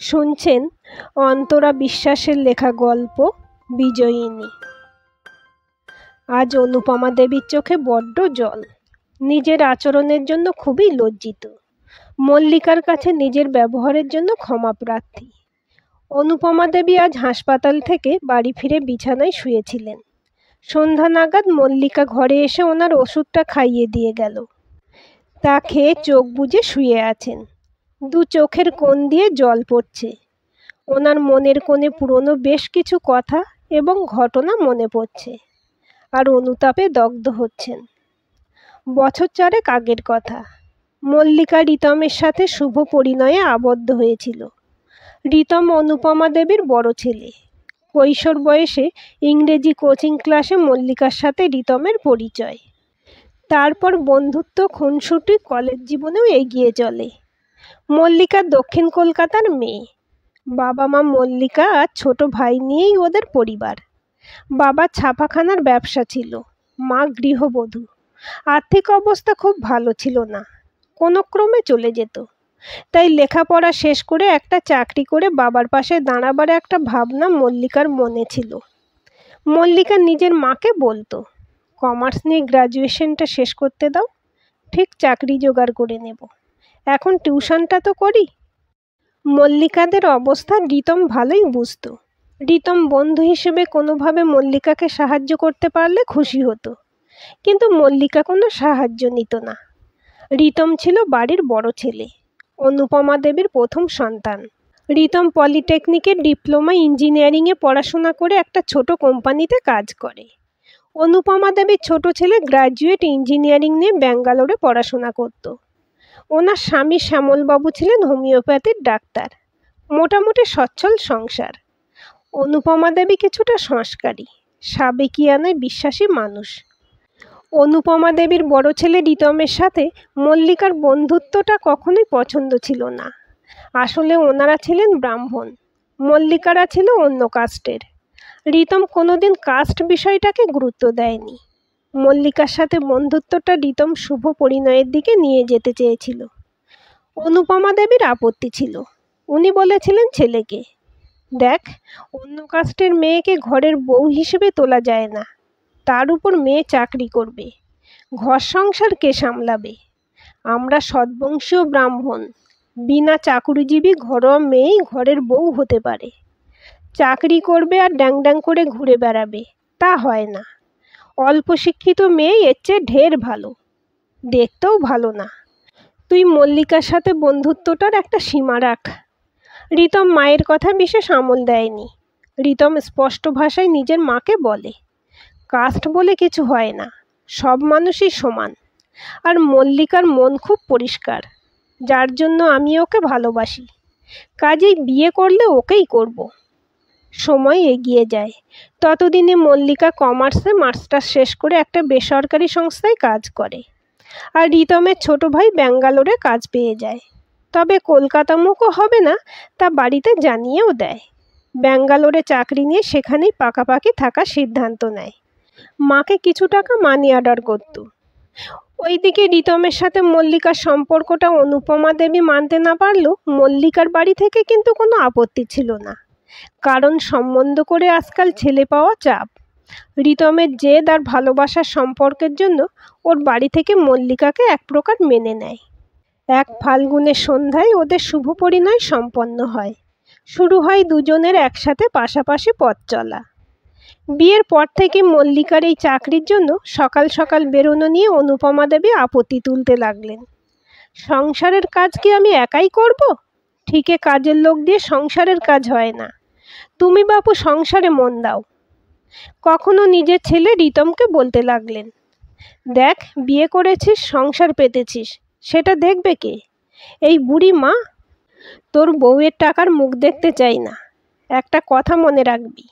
শুনছেন অন্তরা বিশ্বাসের লেখা গল্প বিজয়িনী। আজ অনুপমা দেবীর চোখে বড্ড জল। নিজের আচরণের জন্য খুবই লজ্জিত। মল্লিকার কাছে নিজের ব্যবহারের জন্য ক্ষমা প্রার্থী। অনুপমা দেবী আজ হাসপাতাল থেকে বাড়ি ফিরে বিছানায় শুয়েছিলেন। সন্ধ্যা নাগাদ মল্লিকা ঘরে এসে ওনার ওষুধটা খাইয়ে দিয়ে গেল। তা খেয়ে চোখ বুজে শুয়ে আছেন। দু চোখের কোণ দিয়ে জল পড়ছে। ওনার মনের কোণে পুরনো বেশ কিছু কথা এবং ঘটনা মনে পড়ছে, আর অনুতাপে দগ্ধ হচ্ছেন। বছর চারেক আগের কথা। মল্লিকা রিতমের সাথে শুভ পরিণয়ে আবদ্ধ হয়েছিল। রিতম অনুপমা দেবীর বড় ছেলে। কৈশোর বয়সে ইংরেজি কোচিং ক্লাসে মল্লিকার সাথে রিতমের পরিচয়। তারপর বন্ধুত্ব খুনসুটি কলেজ জীবনেও এগিয়ে চলে। মল্লিকা দক্ষিণ কলকাতার মেয়ে। বাবা মা মল্লিকা আর ছোট ভাই নিয়েই ওদের পরিবার। বাবা ছাপাখানার ব্যবসা ছিল, মা গৃহবধূ। আর্থিক অবস্থা খুব ভালো ছিল না, কোনো ক্রমে চলে যেত। তাই লেখাপড়া শেষ করে একটা চাকরি করে বাবার পাশে দাঁড়াবার একটা ভাবনা মল্লিকার মনে ছিল। মল্লিকা নিজের মাকে বলতো, কমার্স নিয়ে গ্র্যাজুয়েশনটা শেষ করতে দাও, ঠিক চাকরি জোগাড় করে নেব, এখন টিউশনটা তো করি। মল্লিকাদের অবস্থা রিতম ভালোই বুঝতো। রিতম বন্ধু হিসেবে কোনোভাবে মল্লিকাকে সাহায্য করতে পারলে খুশি হতো, কিন্তু মল্লিকা কোনো সাহায্য নিত না। রিতম ছিল বাড়ির বড় ছেলে, অনুপমা দেবীর প্রথম সন্তান। রিতম পলিটেকনিকের ডিপ্লোমা ইঞ্জিনিয়ারিংয়ে পড়াশোনা করে একটা ছোট কোম্পানিতে কাজ করে। অনুপমা দেবীর ছোট ছেলে গ্র্যাজুয়েট ইঞ্জিনিয়ারিং নিয়ে ব্যাঙ্গালোরে পড়াশোনা করত। ওনার স্বামী শ্যামলবাবু ছিলেন হোমিওপ্যাথির ডাক্তার। মোটামুটি সচ্ছল সংসার। অনুপমা দেবী কিছুটা সংস্কারী, সাবেকিয়ানায় বিশ্বাসী মানুষ। অনুপমা দেবীর বড় ছেলে রিতমের সাথে মল্লিকার বন্ধুত্বটা কখনোই পছন্দ ছিল না। আসলে ওনারা ছিলেন ব্রাহ্মণ, মল্লিকারা ছিল অন্য কাস্টের। রিতম কোনোদিন কাস্ট বিষয়টাকে গুরুত্ব দেয়নি। মল্লিকার সাথে বন্ধুত্বটা রিতম শুভ পরিণয়ের দিকে নিয়ে যেতে চেয়েছিল। অনুপমা দেবীর আপত্তি ছিল। উনি বলেছিলেন ছেলেকে, দেখ, অন্য কাস্টের মেয়েকে ঘরের বউ হিসেবে তোলা যায় না। তার উপর মেয়ে চাকরি করবে, ঘর সংসার কে সামলাবে? আমরা সদ্বংশীয় ব্রাহ্মণ, বিনা চাকুরিজীবী ঘরোয়া মেয়েই ঘরের বউ হতে পারে। চাকরি করবে আর ড্যাং ড্যাং করে ঘুরে বেড়াবে, তা হয় না। অল্প শিক্ষিত মেয়ে এর চেয়ে ঢের ভালো, দেখতেও ভালো না। তুই মল্লিকার সাথে বন্ধুত্বটার একটা সীমা রাখ। রিতম মায়ের কথা বিশেষ আমল দেয়নি। রিতম স্পষ্ট ভাষায় নিজের মাকে বলে, কাস্ট বলে কিছু হয় না, সব মানুষই সমান। আর মল্লিকার মন খুব পরিষ্কার, যার জন্য আমি ওকে ভালোবাসি। কাজেই বিয়ে করলে ওকেই করব। সময় এগিয়ে যায়। ততদিনে মল্লিকা কমার্সে মাস্টার্স শেষ করে একটা বেসরকারি সংস্থায় কাজ করে, আর রিতমের ছোট ভাই ব্যাঙ্গালোরে কাজ পেয়ে যায়। তবে কলকাতামুখও হবে না, তা বাড়িতে জানিয়েও দেয়। ব্যাঙ্গালোরে চাকরি নিয়ে সেখানেই পাকাপাকি থাকার সিদ্ধান্ত নেয়। মাকে কিছু টাকা মানি অর্ডার করত। ওইদিকে রিতমের সাথে মল্লিকার সম্পর্কটা অনুপমা দেবী মানতে না পারলেও মল্লিকার বাড়ি থেকে কিন্তু কোনো আপত্তি ছিল না। কারণ সম্বন্ধ করে আজকাল ছেলে পাওয়া চাপ। রিতমের জেদ আর ভালোবাসার সম্পর্কের জন্য ওর বাড়ি থেকে মল্লিকাকে এক প্রকার মেনে নেয়। এক ফাল্গুনের সন্ধ্যায় ওদের শুভ পরিণয় সম্পন্ন হয়। শুরু হয় দুজনের একসাথে পাশাপাশি পথ চলা। বিয়ের পর থেকে মল্লিকার এই চাকরির জন্য সকাল সকাল বেরোনো নিয়ে অনুপমা দেবী আপত্তি তুলতে লাগলেন। সংসারের কাজ কি আমি একাই করব? ঠিকই কাজের লোক দিয়ে সংসারের কাজ হয় না। তুমি বাপু সংসারে মন দাও। কখনো নিজের ছেলে রিতমকে বলতে লাগলেন, দেখ, বিয়ে করেছিস, সংসার পেতেছিস, সেটা দেখবে কে? এই বুড়ি মা। তোর বউয়ের টাকার মুখ দেখতে চাই না। একটা কথা মনে রাখবি,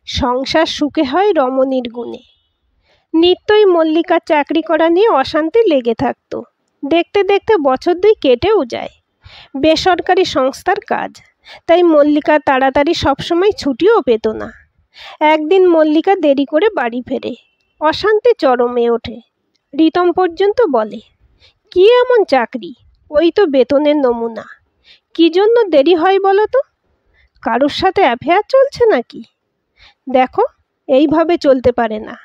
সংসার সুখে হয় রমণীর গুণে। নিত্যই মল্লিকার চাকরি করা নিয়ে অশান্তি লেগে থাকতো। দেখতে দেখতে বছর দুই কেটেও যায়। বেসরকারি সংস্থার কাজ, তাই মল্লিকা তাড়াতাড়ি সবসময় ছুটিও পেত না। একদিন মল্লিকা দেরি করে বাড়ি ফেরে। অশান্তি চরমে ওঠে। রিতম পর্যন্ত বলে, কি এমন চাকরি, ওই তো বেতনের নমুনা, কি জন্য দেরি হয় বলো তো? কারোর সাথে অ্যাফেয়ার চলছে নাকি? দেখো, এইভাবে চলতে পারে না।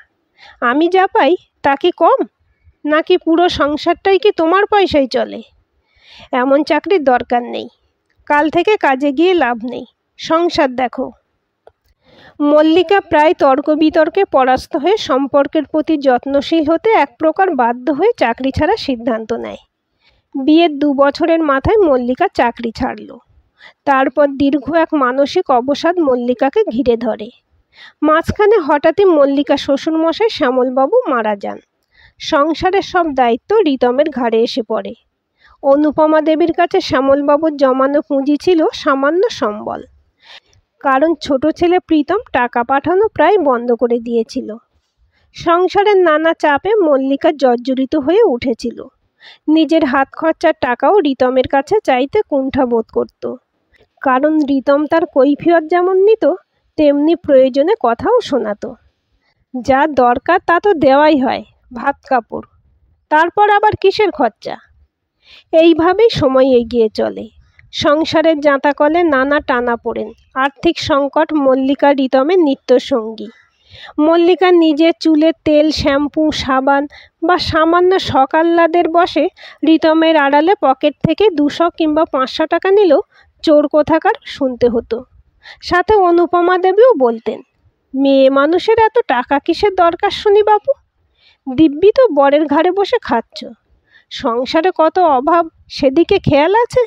আমি যা পাই তা কি কম? নাকি পুরো সংসারটাই কি তোমার পয়সায় চলে? এমন চাকরির দরকার নেই। কাল থেকে কাজে গিয়ে লাভ নেই, সংসার দেখো। মল্লিকা প্রায় তর্ক বিতর্কে পরাস্ত হয়ে সম্পর্কের প্রতি যত্নশীল হতে এক প্রকার বাধ্য হয়ে চাকরি ছাড়ার সিদ্ধান্ত নেয়। বিয়ের 2 বছরের মাথায় মল্লিকা চাকরি ছাড়ল। তারপর দীর্ঘ এক মানসিক অবসাদ মল্লিকাকে ঘিরে ধরে। মাঝখানে হঠাৎই মল্লিকা শ্বশুরমশাই শ্যামলবাবু মারা যান। সংসারের সব দায়িত্ব রিতমের ঘাড়ে এসে পড়ে। অনুপমা দেবীর কাছে শ্যামলবাবুর জমানো পুঁজি ছিল সামান্য সম্বল, কারণ ছোট ছেলে প্রীতম টাকা পাঠানো প্রায় বন্ধ করে দিয়েছিল। সংসারের নানা চাপে মল্লিকা জর্জরিত হয়ে উঠেছিল। নিজের হাত খরচার টাকাও রিতমের কাছে চাইতে কুণ্ঠা বোধ করত, কারণ রিতম তার কৈফিয়ত যেমন নিত তেমনি প্রয়োজনে কথাও শোনাতো। যা দরকার তা তো দেওয়াই হয়, ভাত কাপড়, তারপর আবার কিসের খরচা? এইভাবেই সময় এগিয়ে চলে। সংসারের জাঁতাকলে নানা টানাপোড়েন, আর্থিক সংকট মল্লিকা রিতমের নিত্যসঙ্গী। মল্লিকা নিজের চুলে তেল, শ্যাম্পু, সাবান বা সামান্য সকাল্লাদের বসে রিতমের আড়ালে পকেট থেকে 200 কিংবা 500 টাকা নিলেও চোর কোথাকার শুনতে হতো। সাথে অনুপমা দেবীও বলতেন, মেয়ে মানুষের এত টাকা কিসের দরকার শুনি বাবু? দিব্যি তো বরের ঘাড়ে বসে খাচ্ছ। সংসারে কত অভাব সেদিকে খেয়াল আছে?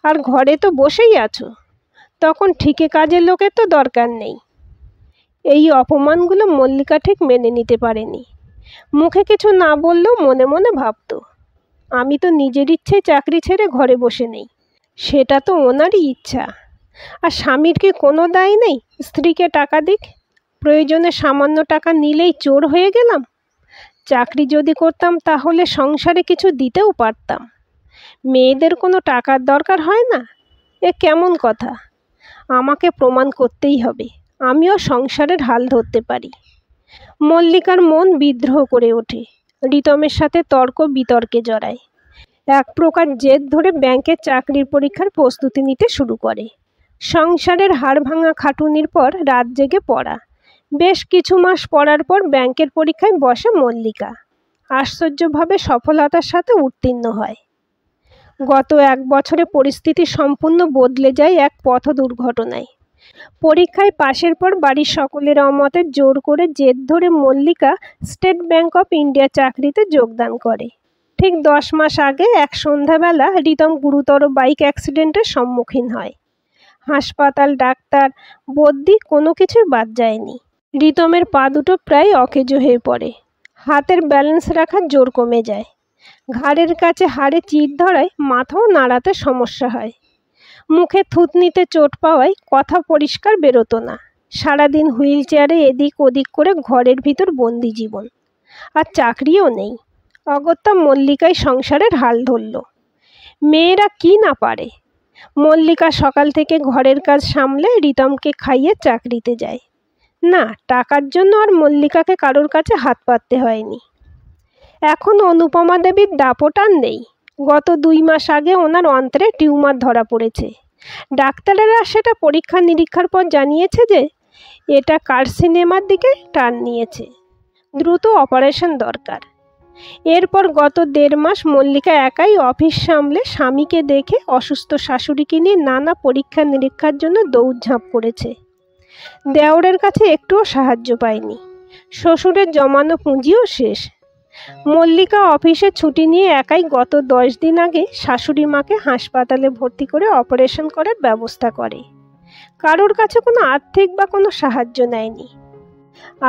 আর ঘরে তো বসেই আছো, তখন ঠিকে কাজের লোকের তো দরকার নেই। এই অপমানগুলো মল্লিকা ঠিক মেনে নিতে পারেনি। মুখে কিছু না বললেও মনে মনে ভাবত, আমি তো নিজের ইচ্ছেই চাকরি ছেড়ে ঘরে বসে নেই, সেটা তো ওনারই ইচ্ছা। আর স্বামীর কি কোনো দায় নেই স্ত্রীকে টাকা দিক? প্রয়োজনে সামান্য টাকা নিলেই চোর হয়ে গেলাম? চাকরি যদি করতাম তাহলে সংসারে কিছু দিতেও পারতাম। মেয়েদের কোনো টাকার দরকার হয় না, এ কেমন কথা? আমাকে প্রমাণ করতেই হবে আমিও সংসারের হাল ধরতে পারি। মল্লিকার মন বিদ্রোহ করে ওঠে, রিতমের সাথে তর্ক বিতর্কে জড়ায়। এক প্রকার জেদ ধরে ব্যাংকের চাকরির পরীক্ষার প্রস্তুতি নিতে শুরু করে। সংসারের হাড় ভাঙা খাটুনির পর রাত জেগে পড়া। বেশ কিছু মাস পড়ার পর ব্যাংকের পরীক্ষায় বসে মল্লিকা। আশ্চর্যভাবে সফলতার সাথে উত্তীর্ণ হয়। গত 1 বছরে পরিস্থিতি সম্পূর্ণ বদলে যায় এক পথ দুর্ঘটনায়। পরীক্ষায় পাশের পর বাড়ির সকলের অমতে জোর করে জেদ ধরে Mallika state bank of India চাকরিতে যোগদান করে। ঠিক 10 মাস আগে এক সন্ধ্যাবেলা রিতম গুরুতর বাইক অ্যাক্সিডেন্টের সম্মুখীন হয়। হাসপাতাল, ডাক্তার, বদ্যি কোনো কিছুই বাদ যায়নি। রিতমের পা দুটো প্রায় অকেজো হয়ে পড়ে। হাতের ব্যালেন্স রাখার জোর কমে যায়। ঘাড়ের কাছে হাড়ে চিড় ধরায় মাথাও নাড়াতে সমস্যা হয়। মুখে থুতনিতে চোট পাওয়ায় কথা পরিষ্কার বেরোতো না। সারাদিন হুইল চেয়ারে এদিক ওদিক করে ঘরের ভিতর বন্দি জীবন। আর চাকরিও নেই। অগত্যা মল্লিকাই সংসারের হাল ধরল। মেয়েরা কি না পারে। মল্লিকা সকাল থেকে ঘরের কাজ সামলে রিতমকে খাইয়ে চাকরিতে যায়। না, টাকার জন্য আর মল্লিকাকে কারোর কাছে হাত পাততে হয়নি। এখন অনুপমা দেবীর দাপট আর নেই। গত 2 মাস আগে ওনার অন্ত্রে টিউমার ধরা পড়েছে। ডাক্তারেরা সেটা পরীক্ষা নিরীক্ষার পর জানিয়েছে যে এটা কার্সিনোমার দিকে টার্ন নিয়েছে, দ্রুত অপারেশন দরকার। এরপর গত 1.5 মাস মল্লিকা একাই অফিস সামলে স্বামীকে দেখে অসুস্থ শাশুড়িকে নিয়ে নানা পরীক্ষা নিরীক্ষার জন্য দৌড়ঝাঁপ করেছে। দেওরের কাছে একটুও সাহায্য পায়নি। শ্বশুরের জমানো পুঁজিও শেষ। মল্লিকা অফিসে ছুটি নিয়ে একাই গত 10 দিন আগে শাশুড়ি মাকে হাসপাতালে ভর্তি করে অপারেশন করার ব্যবস্থা করে। কারোর কাছে কোনো আর্থিক বা কোনো সাহায্য নেয়নি।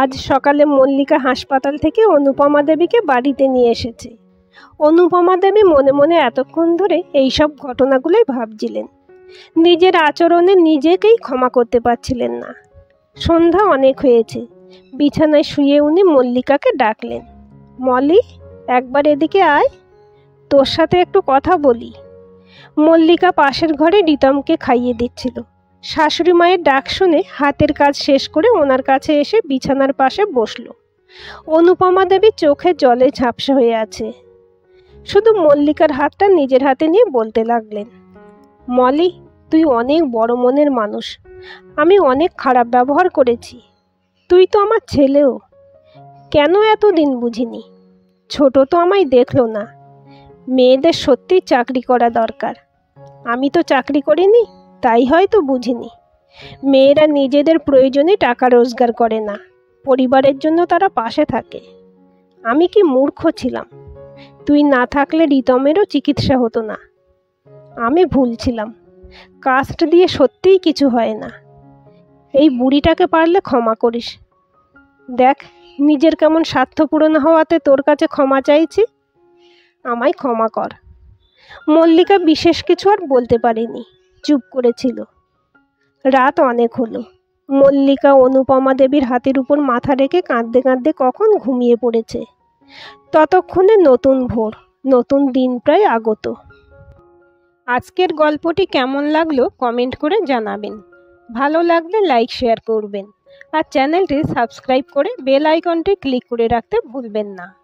আজ সকালে মল্লিকা হাসপাতাল থেকে অনুপমা দেবীকে বাড়িতে নিয়ে এসেছে। অনুপমা দেবী মনে মনে এতক্ষণ ধরে এইসব ঘটনাগুলোই ভাবছিলেন। নিজের আচরণে নিজেকেই ক্ষমা করতে পারছিলেন না। সন্ধ্যা অনেক হয়েছে। বিছানায় শুয়ে উনি মল্লিকাকে ডাকলেন, মলি, একবার এদিকে আয়, তোর সাথে একটু কথা বলি। মল্লিকা পাশের ঘরে রিতমকে খাইয়ে দিচ্ছিল। শাশুড়ি মায়ের ডাক শুনে হাতের কাজ শেষ করে ওনার কাছে এসে বিছানার পাশে বসল। অনুপমা দেবী চোখে জলে ঝাপসা হয়ে আছে। শুধু মল্লিকার হাতটা নিজের হাতে নিয়ে বলতে লাগলেন, মলি, তুই অনেক বড় মনের মানুষ। আমি অনেক খারাপ ব্যবহার করেছি। তুই তো আমার ছেলেও। কেন এতদিন বুঝিনি? ছোট তো আমায় দেখলো না। মেয়েদের সত্যিই চাকরি করা দরকার। আমি তো চাকরি করিনি, তাই হয়তো বুঝিনি। মেয়েরা নিজেদের প্রয়োজনে টাকা রোজগার করে না, পরিবারের জন্য তারা পাশে থাকে। আমি কি মূর্খ ছিলাম! তুই না থাকলে রিতমেরও চিকিৎসা হতো না। আমি ভুল ছিলাম। কাস্ট দিয়ে সত্যিই কিছু হয় না। এই বুড়িটাকে পারলে ক্ষমা করিস। দেখ, নিজের কেমন স্বার্থ পূরণ হওয়াতে তোর কাছে ক্ষমা চাইছি। আমায় ক্ষমা কর। মল্লিকা বিশেষ কিছু আর বলতে পারেনি, চুপ করেছিল। রাত অনেক হলো। মল্লিকা অনুপমা দেবীর হাতের উপর মাথা রেখে কাঁদতে কাঁদতে কখন ঘুমিয়ে পড়েছে। ততক্ষণে নতুন ভোর, নতুন দিন প্রায় আগত। আজকের গল্পটি কেমন লাগলো কমেন্ট করে জানাবেন। ভালো লাগলে লাইক শেয়ার করবেন আর চ্যানেলটি সাবস্ক্রাইব করে বেল আইকনটি ক্লিক করে রাখতে ভুলবেন না।